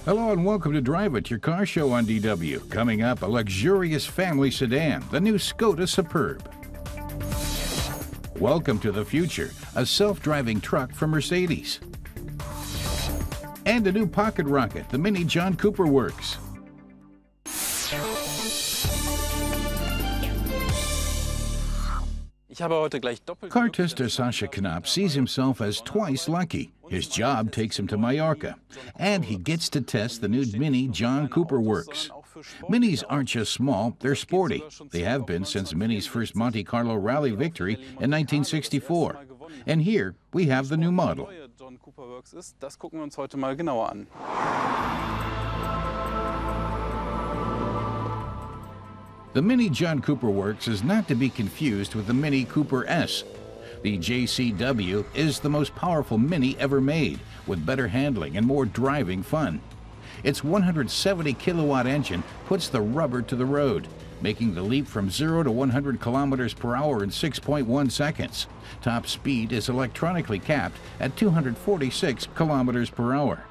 Hello and welcome to Drive It, your car show on DW. Coming up, a luxurious family sedan, the new Skoda Superb. Welcome to the future, a self-driving truck from Mercedes. And a new pocket rocket, the Mini John Cooper Works. Car tester Sascha Knapp sees himself as twice lucky. His job takes him to Mallorca, and he gets to test the new Mini John Cooper Works. Minis aren't just small, they're sporty. They have been since Mini's first Monte Carlo rally victory in 1964. And here we have the new model. The Mini John Cooper Works is not to be confused with the Mini Cooper S. The JCW is the most powerful Mini ever made, with better handling and more driving fun. Its 170 kilowatt engine puts the rubber to the road, making the leap from 0 to 100 kilometers per hour in 6.1 seconds. Top speed is electronically capped at 246 kilometers per hour.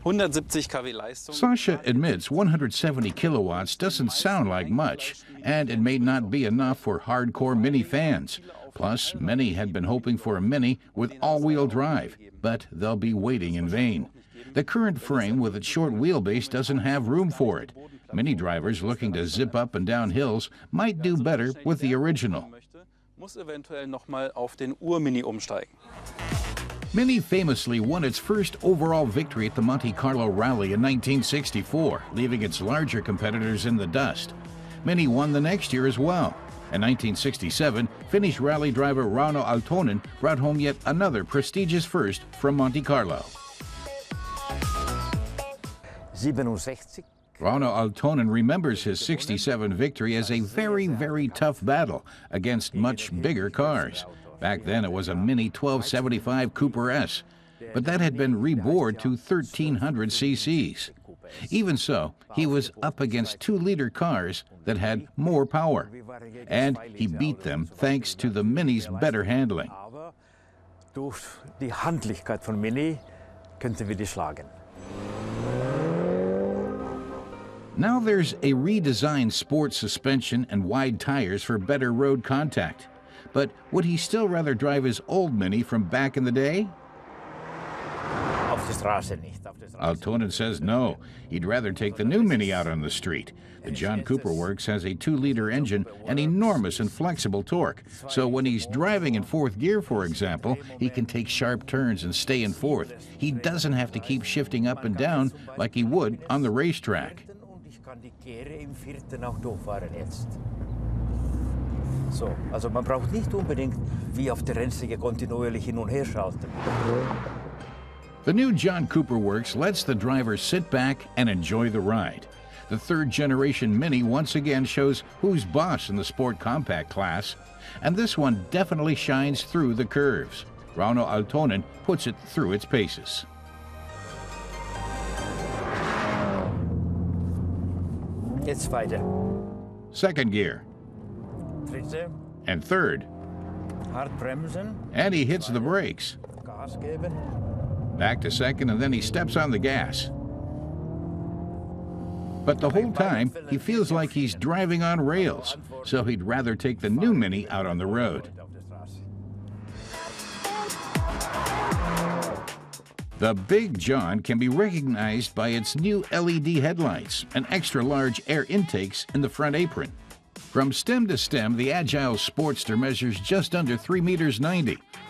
Sascha admits 170 kilowatts doesn't sound like much, and it may not be enough for hardcore Mini fans. Plus, many had been hoping for a Mini with all-wheel drive, but they'll be waiting in vain. The current frame with its short wheelbase doesn't have room for it. Mini drivers looking to zip up and down hills might do better with the original. Mini famously won its first overall victory at the Monte Carlo Rally in 1964, leaving its larger competitors in the dust. Mini won the next year as well. In 1967, Finnish rally driver Rauno Aaltonen brought home yet another prestigious first from Monte Carlo. Rauno Aaltonen remembers his '67 victory as a very, very tough battle against much bigger cars. Back then it was a Mini 1275 Cooper S, but that had been rebored to 1300 cc's. Even so, he was up against 2-liter cars that had more power, and he beat them thanks to the Mini's better handling. Now there's a redesigned sport suspension and wide tires for better road contact. But would he still rather drive his old Mini from back in the day? Aaltonen says no. He'd rather take the new Mini out on the street. The John Cooper Works has a 2-liter engine and enormous and flexible torque. So when he's driving in 4th gear, for example, he can take sharp turns and stay in 4th. He doesn't have to keep shifting up and down like he would on the racetrack. Also man braucht nicht unbedingt wie auf der Rennstrecke kontinuierlich hin und her schalten. The new John Cooper Works lets the driver sit back and enjoy the ride. The 3rd-generation Mini once again shows who's boss in the sport compact class, and this one definitely shines through the curves. Rauno Aaltonen puts it through its paces. It's weiter. 2nd gear. And 3rd. And he hits the brakes. Back to 2nd, and then he steps on the gas. But the whole time, he feels like he's driving on rails, so he'd rather take the new Mini out on the road. The Big John can be recognized by its new LED headlights and extra-large air intakes in the front apron. From stem to stem, the agile Sportster measures just under 3.90 meters,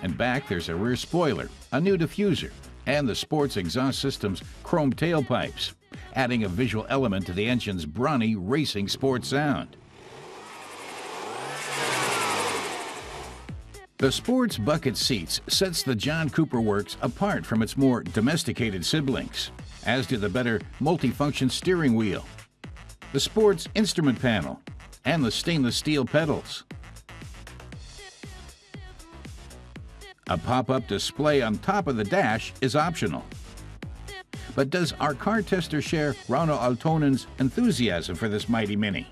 and back there's a rear spoiler, a new diffuser, and the sports exhaust system's chrome tailpipes, adding a visual element to the engine's brawny racing sport sound. The sports bucket seats sets the John Cooper Works apart from its more domesticated siblings, as do the better multifunction steering wheel, the sports instrument panel, and the stainless steel pedals. A pop-up display on top of the dash is optional. But does our car tester share Rauno Aaltonen's enthusiasm for this mighty Mini?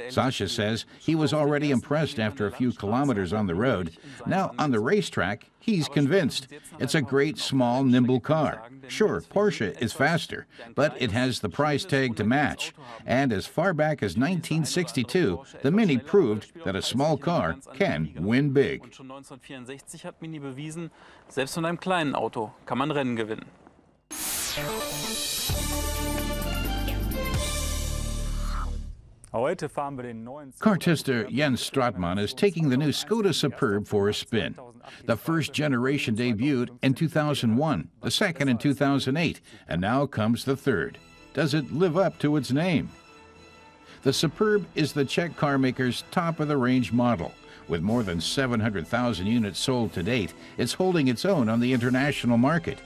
Sasha says he was already impressed after a few kilometers on the road. Now, on the racetrack, he's convinced. It's a great, small, nimble car. Sure, Porsche is faster, but it has the price tag to match. And as far back as 1962, the Mini proved that a small car can win big. Und schon 1964 hat Mini bewiesen, selbst mit einem kleinen Auto kann man Rennen gewinnen. Car-tester Jens Stratmann is taking the new Skoda Superb for a spin. The first generation debuted in 2001, the second in 2008, and now comes the third. Does it live up to its name? The Superb is the Czech car maker's top-of-the-range model. With more than 700,000 units sold to date, it's holding its own on the international market.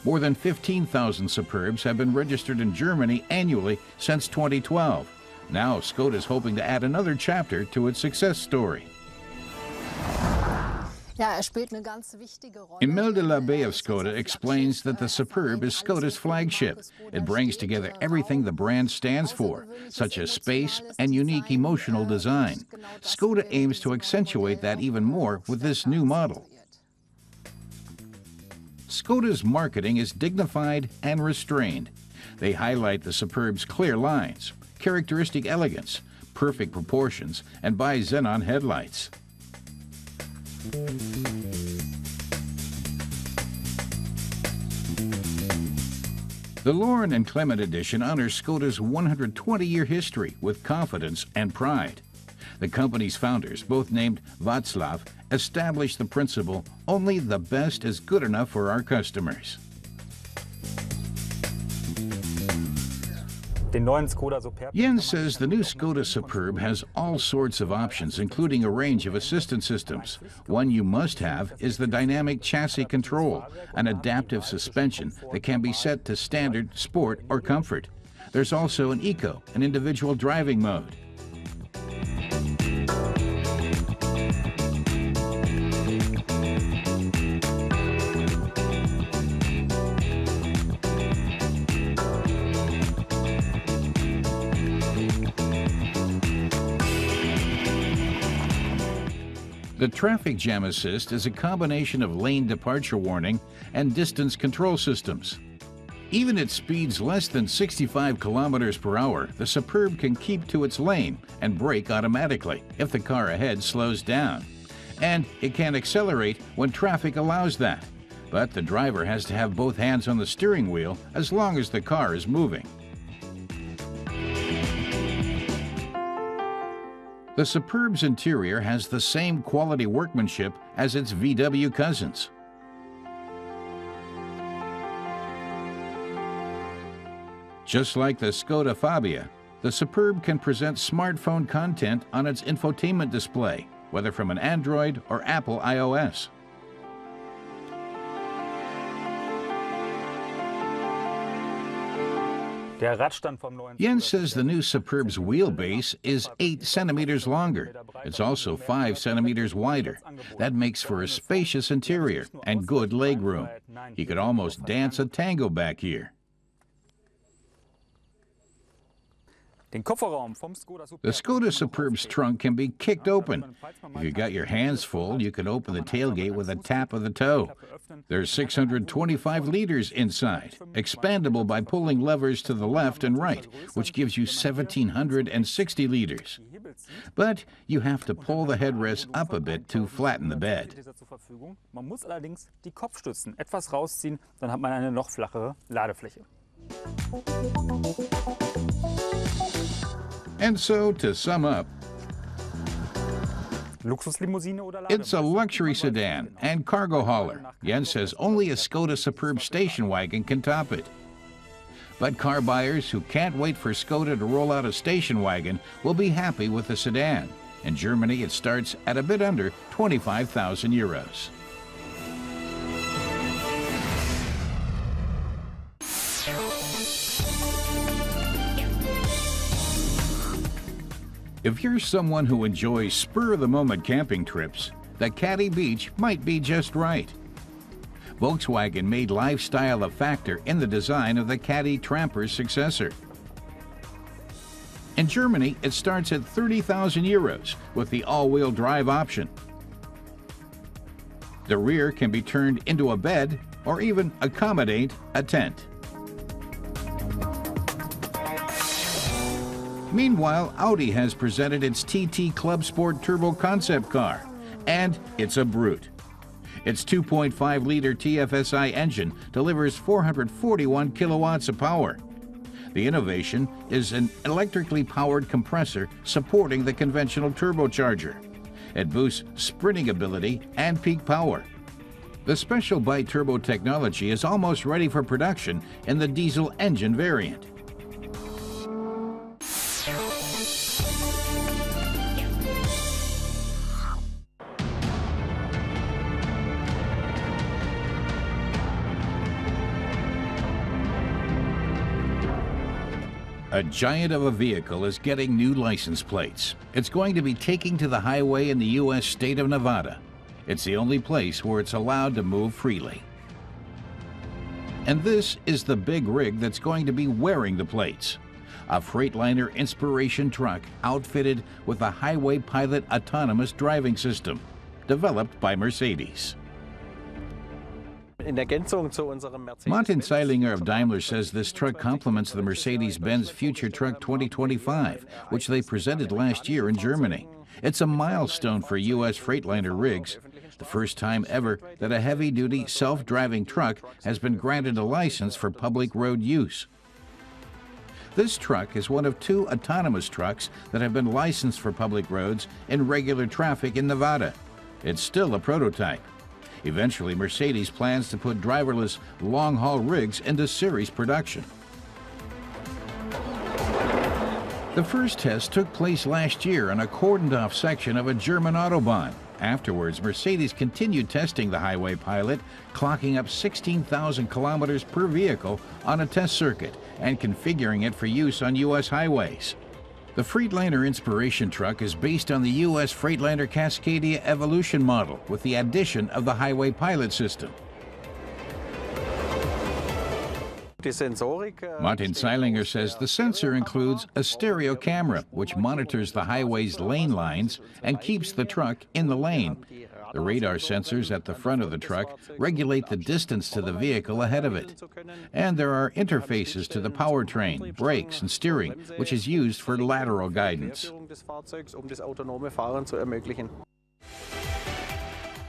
More than 15,000 Superbs have been registered in Germany annually since 2012. Now Skoda is hoping to add another chapter to its success story. Imelda Labe of Skoda explains that the Superb is Skoda's flagship. It brings together everything the brand stands for, such as space and unique emotional design. Skoda aims to accentuate that even more with this new model. Skoda's marketing is dignified and restrained. They highlight the Superb's clear lines, characteristic elegance, perfect proportions, and bi-xenon headlights. The Lauren and Clement edition honors Skoda's 120-year history with confidence and pride. The company's founders, both named Václav, established the principle, only the best is good enough for our customers. Jens says the new Skoda Superb has all sorts of options, including a range of assistance systems. One you must have is the dynamic chassis control, an adaptive suspension that can be set to standard, sport, or comfort. There's also an eco, an individual driving mode. The traffic jam assist is a combination of lane departure warning and distance control systems. Even at speeds less than 65 kilometers per hour, the Superb can keep to its lane and brake automatically if the car ahead slows down. And it can accelerate when traffic allows that. But the driver has to have both hands on the steering wheel as long as the car is moving. The Superb's interior has the same quality workmanship as its VW cousins. Just like the Skoda Fabia, the Superb can present smartphone content on its infotainment display, whether from an Android or Apple iOS. Jens says the new Superb's wheelbase is 8 centimeters longer. It's also 5 centimeters wider. That makes for a spacious interior and good legroom. You could almost dance a tango back here. The Skoda Superb's trunk can be kicked open. If you've got your hands full, you can open the tailgate with a tap of the toe. There's 625 liters inside, expandable by pulling levers to the left and right, which gives you 1,760 liters. But you have to pull the headrest up a bit to flatten the bed. Man muss allerdings die Kopfstützen etwas rausziehen, dann hat man eine noch flachere Ladefläche. And so, to sum up, it's a luxury sedan and cargo hauler. Jens says only a Skoda Superb station wagon can top it. But car buyers who can't wait for Skoda to roll out a station wagon will be happy with the sedan. In Germany, it starts at a bit under 25,000 euros. If you're someone who enjoys spur-of-the-moment camping trips, the Caddy Beach might be just right. Volkswagen made lifestyle a factor in the design of the Caddy Tramper's successor. In Germany, it starts at 30,000 euros with the all-wheel drive option. The rear can be turned into a bed or even accommodate a tent. Meanwhile, Audi has presented its TT Club Sport Turbo concept car, and it's a brute. Its 2.5-liter TFSI engine delivers 441 kilowatts of power. The innovation is an electrically powered compressor supporting the conventional turbocharger. It boosts sprinting ability and peak power. The special bi-turbo technology is almost ready for production in the diesel engine variant. A giant of a vehicle is getting new license plates. It's going to be taking to the highway in the U.S. state of Nevada. It's the only place where it's allowed to move freely. And this is the big rig that's going to be wearing the plates. A Freightliner Inspiration truck outfitted with a Highway Pilot autonomous driving system, developed by Mercedes. Martin Zeilinger of Daimler says this truck complements the Mercedes-Benz Future Truck 2025, which they presented last year in Germany. It's a milestone for U.S. Freightliner rigs, the first time ever that a heavy-duty self-driving truck has been granted a license for public road use. This truck is one of 2 autonomous trucks that have been licensed for public roads in regular traffic in Nevada. It's still a prototype. Eventually, Mercedes plans to put driverless long-haul rigs into series production. The first test took place last year on a cordoned-off section of a German Autobahn. Afterwards, Mercedes continued testing the Highway Pilot, clocking up 16,000 kilometers per vehicle on a test circuit and configuring it for use on U.S. highways. The Freightliner Inspiration truck is based on the U.S. Freightliner Cascadia Evolution model with the addition of the Highway Pilot system. Martin Zeilinger says the sensor includes a stereo camera which monitors the highway's lane lines and keeps the truck in the lane. The radar sensors at the front of the truck regulate the distance to the vehicle ahead of it. And there are interfaces to the powertrain, brakes, and steering, which is used for lateral guidance.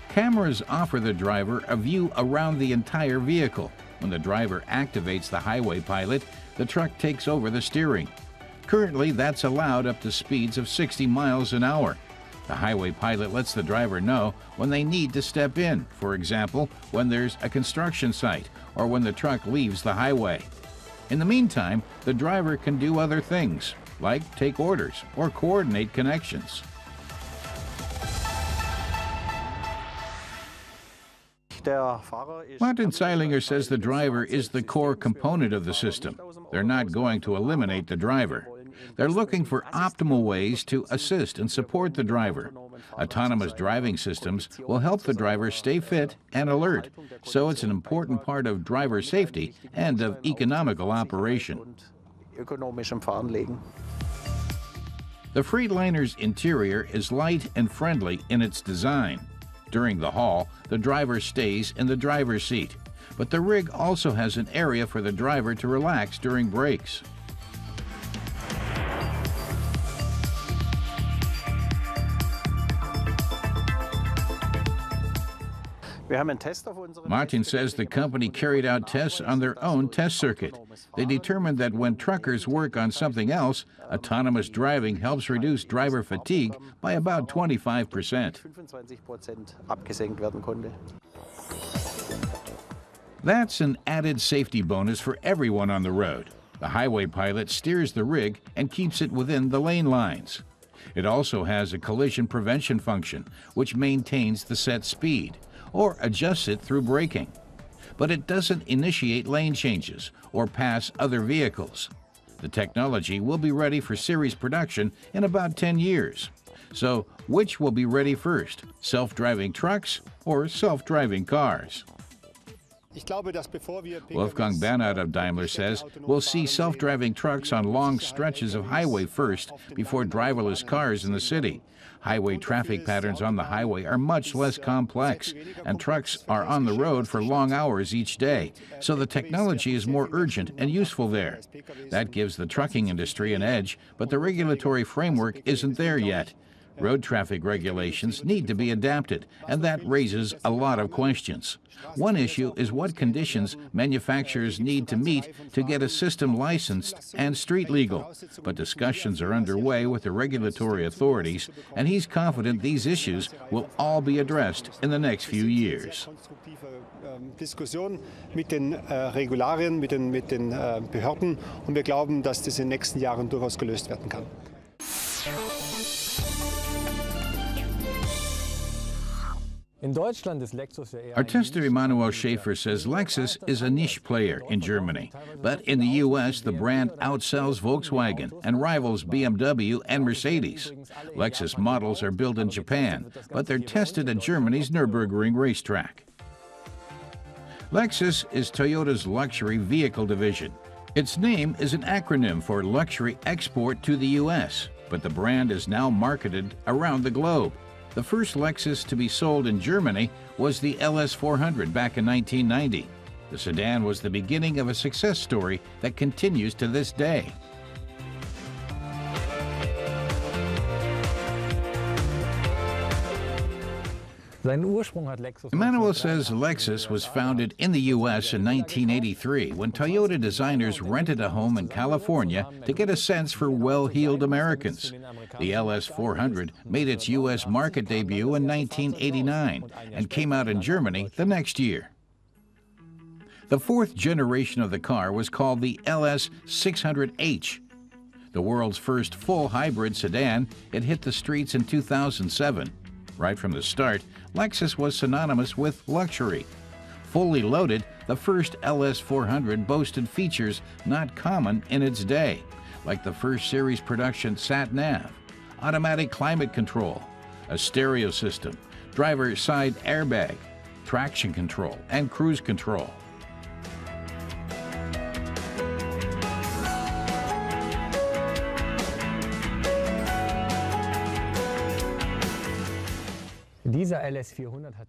Cameras offer the driver a view around the entire vehicle. When the driver activates the Highway Pilot, the truck takes over the steering. Currently, that's allowed up to speeds of 60 miles an hour. The Highway Pilot lets the driver know when they need to step in, for example, when there's a construction site or when the truck leaves the highway. In the meantime, the driver can do other things, like take orders or coordinate connections. Martin Zeilinger says the driver is the core component of the system. They're not going to eliminate the driver. They're looking for optimal ways to assist and support the driver. Autonomous driving systems will help the driver stay fit and alert, so it's an important part of driver safety and of economical operation. The Freihtliner's interior is light and friendly in its design. During the haul, the driver stays in the driver's seat, but the rig also has an area for the driver to relax during breaks. Martin says the company carried out tests on their own test circuit. They determined that when truckers work on something else, autonomous driving helps reduce driver fatigue by about 25%. That's an added safety bonus for everyone on the road. The Highway Pilot steers the rig and keeps it within the lane lines. It also has a collision prevention function, which maintains the set speed or adjusts it through braking. But it doesn't initiate lane changes or pass other vehicles. The technology will be ready for series production in about 10 years. So, which will be ready first, self-driving trucks or self-driving cars? Wolfgang Bernhard of Daimler says we'll see self-driving trucks on long stretches of highway first before driverless cars in the city. Highway traffic patterns on the highway are much less complex, and trucks are on the road for long hours each day, so the technology is more urgent and useful there. That gives the trucking industry an edge, but the regulatory framework isn't there yet. Road traffic regulations need to be adapted, and that raises a lot of questions. One issue is what conditions manufacturers need to meet to get a system licensed and street legal. But discussions are underway with the regulatory authorities, and he's confident these issues will all be addressed in the next few years. Diskussion mit den Regularien, mit den Behörden, und wir glauben, dass das in den nächsten Jahren durchaus gelöst werden kann. Our tester Emanuel Schaefer says Lexus is a niche player in Germany, but in the U.S. the brand outsells Volkswagen and rivals BMW and Mercedes. Lexus models are built in Japan, but they're tested at Germany's Nürburgring racetrack. Lexus is Toyota's luxury vehicle division. Its name is an acronym for Luxury Export to the U.S., but the brand is now marketed around the globe. The first Lexus to be sold in Germany was the LS400 back in 1990. The sedan was the beginning of a success story that continues to this day. Emanuel says Lexus was founded in the U.S. in 1983 when Toyota designers rented a home in California to get a sense for well-heeled Americans. The LS400 made its U.S. market debut in 1989 and came out in Germany the next year. The fourth generation of the car was called the LS600H. The world's first full hybrid sedan, it hit the streets in 2007. Right from the start, Lexus was synonymous with luxury. Fully loaded, the first LS400 boasted features not common in its day, like the first series production sat-nav, automatic climate control, a stereo system, driver side airbag, traction control, and cruise control.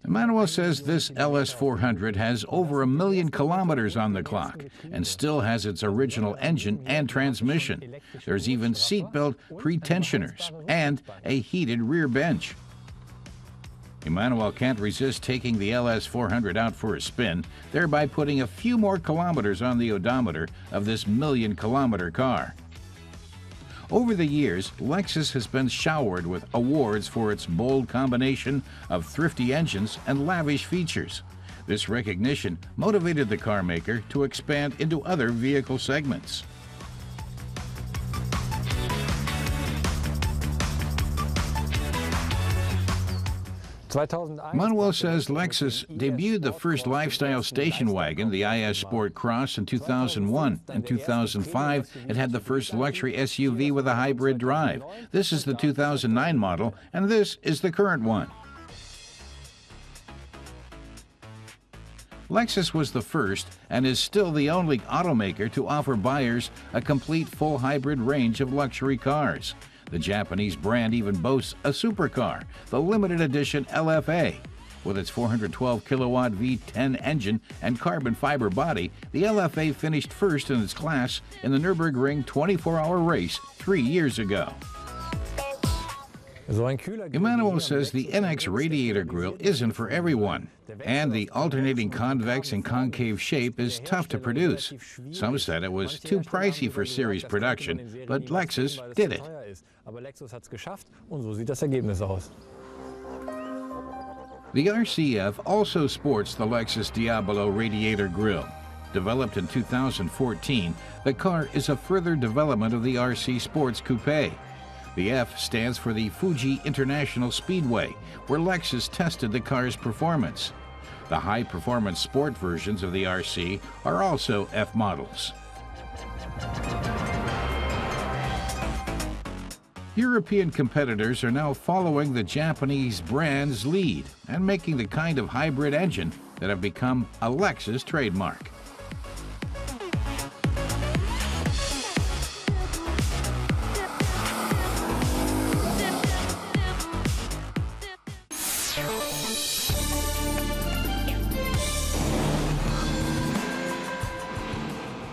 Emanuel says this LS400 has over 1 million kilometers on the clock and still has its original engine and transmission. There's even seatbelt pretensioners and a heated rear bench. Emanuel can't resist taking the LS400 out for a spin, thereby putting a few more kilometers on the odometer of this 1 million kilometer car. Over the years, Lexus has been showered with awards for its bold combination of thrifty engines and lavish features. This recognition motivated the car maker to expand into other vehicle segments. Manuel says Lexus debuted the first lifestyle station wagon, the IS Sport Cross, in 2001. In 2005, it had the first luxury SUV with a hybrid drive. This is the 2009 model, and this is the current one. Lexus was the first and is still the only automaker to offer buyers a complete full hybrid range of luxury cars. The Japanese brand even boasts a supercar, the limited edition LFA. With its 412 kilowatt V10 engine and carbon fiber body, the LFA finished first in its class in the Nürburgring 24-hour race 3 years ago. Emanuel says the NX radiator grille isn't for everyone, and the alternating convex and concave shape is tough to produce. Some said it was too pricey for series production, but Lexus did it. The RCF also sports the Lexus Diablo radiator grille. Developed in 2014, the car is a further development of the RC Sports Coupe. The F stands for the Fuji International Speedway, where Lexus tested the car's performance. The high-performance sport versions of the RC are also F models. European competitors are now following the Japanese brand's lead and making the kind of hybrid engine that have become a Lexus trademark.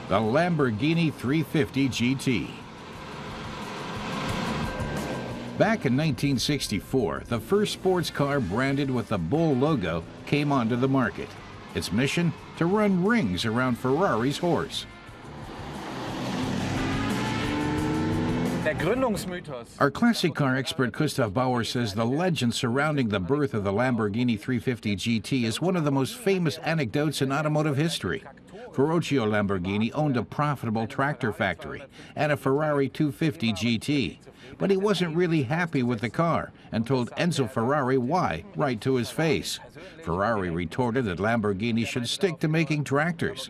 The Lamborghini 350 GT. Back in 1964, the first sports car branded with the bull logo came onto the market. Its mission? To run rings around Ferrari's horse. Our classic car expert Christoph Bauer says the legend surrounding the birth of the Lamborghini 350 GT is one of the most famous anecdotes in automotive history. Ferruccio Lamborghini owned a profitable tractor factory and a Ferrari 250 GT, but he wasn't really happy with the car and told Enzo Ferrari why right to his face. Ferrari retorted that Lamborghini should stick to making tractors.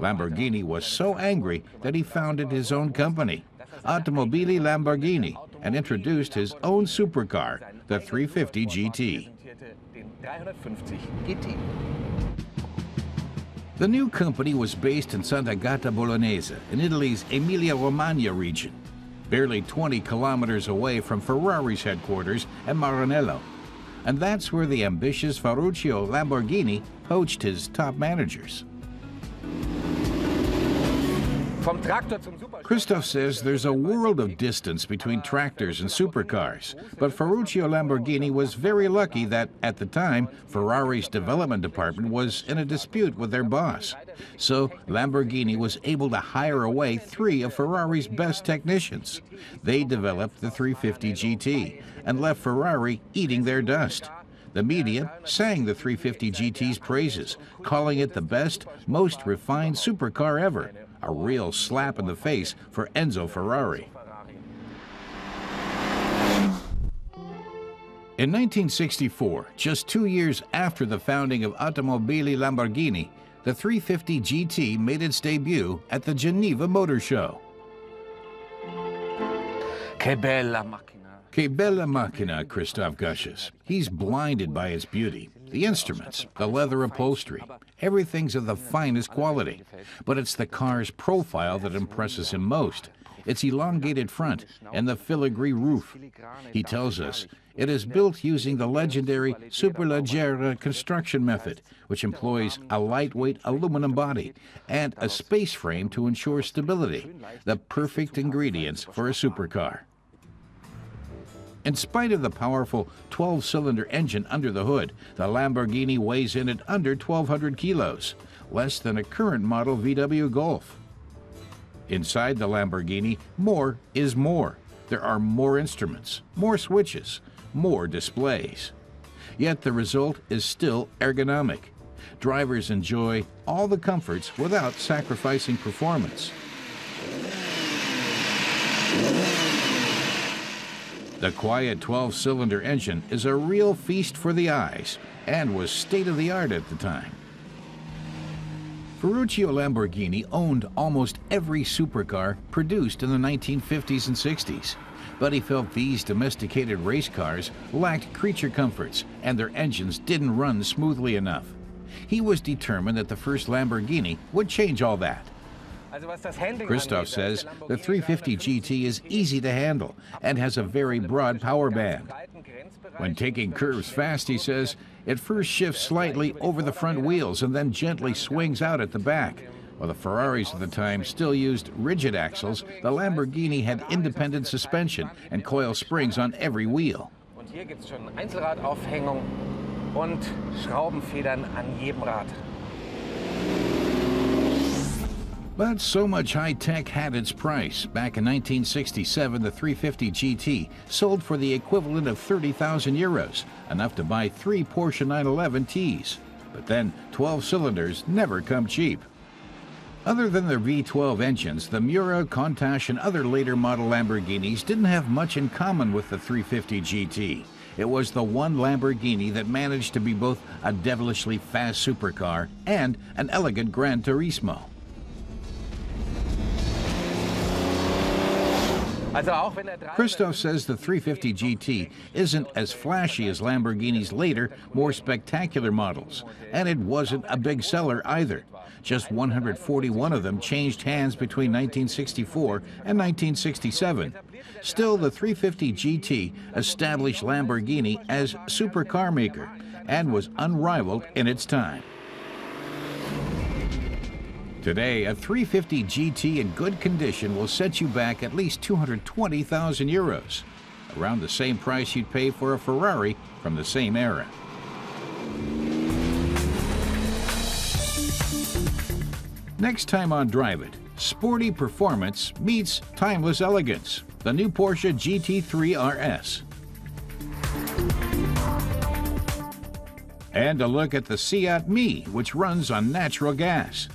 Lamborghini was so angry that he founded his own company, Automobili Lamborghini, and introduced his own supercar, the 350 GT. The new company was based in Sant'Agata Bolognese, in Italy's Emilia-Romagna region, barely 20 kilometers away from Ferrari's headquarters at Maranello. And that's where the ambitious Ferruccio Lamborghini poached his top managers. Christoph says there's a world of distance between tractors and supercars, but Ferruccio Lamborghini was very lucky that, at the time, Ferrari's development department was in a dispute with their boss. So Lamborghini was able to hire away 3 of Ferrari's best technicians. They developed the 350 GT and left Ferrari eating their dust. The media sang the 350 GT's praises, calling it the best, most refined supercar ever. A real slap in the face for Enzo Ferrari. In 1964, just 2 years after the founding of Automobili Lamborghini, the 350 GT made its debut at the Geneva Motor Show. Che bella macchina. Che bella macchina, Christoph gushes. He's blinded by its beauty. The instruments, the leather upholstery, everything's of the finest quality. But it's the car's profile that impresses him most. Its elongated front and the filigree roof. He tells us it is built using the legendary Superleggera construction method, which employs a lightweight aluminum body and a space frame to ensure stability, the perfect ingredients for a supercar. In spite of the powerful 12-cylinder engine under the hood, the Lamborghini weighs in at under 1,200 kilos, less than a current model VW Golf. Inside the Lamborghini, more is more. There are more instruments, more switches, more displays. Yet the result is still ergonomic. Drivers enjoy all the comforts without sacrificing performance. The quiet 12-cylinder engine is a real feast for the eyes and was state-of-the-art at the time. Ferruccio Lamborghini owned almost every supercar produced in the 1950s and 60s, but he felt these domesticated race cars lacked creature comforts and their engines didn't run smoothly enough. He was determined that the first Lamborghini would change all that. Christoph says the 350 GT is easy to handle and has a very broad power band. When taking curves fast, he says, it first shifts slightly over the front wheels and then gently swings out at the back. While the Ferraris at the time still used rigid axles, the Lamborghini had independent suspension and coil springs on every wheel. Hier gibt es schon Einzelradaufhängung und Schraubenfedern an jedem Rad. But so much high-tech had its price. Back in 1967, the 350 GT sold for the equivalent of 30,000 euros, enough to buy 3 Porsche 911Ts. But then, 12 cylinders never come cheap. Other than their V12 engines, the Miura, Countach, and other later model Lamborghinis didn't have much in common with the 350 GT. It was the one Lamborghini that managed to be both a devilishly fast supercar and an elegant Gran Turismo. Christoph says the 350 GT isn't as flashy as Lamborghini's later, more spectacular models, and it wasn't a big seller either. Just 141 of them changed hands between 1964 and 1967. Still, the 350 GT established Lamborghini as supercar maker and was unrivaled in its time. Today, a 350 GT in good condition will set you back at least 220,000 euros, around the same price you'd pay for a Ferrari from the same era. Next time on Drive It, sporty performance meets timeless elegance. The new Porsche GT3 RS. And a look at the Seat Me, which runs on natural gas.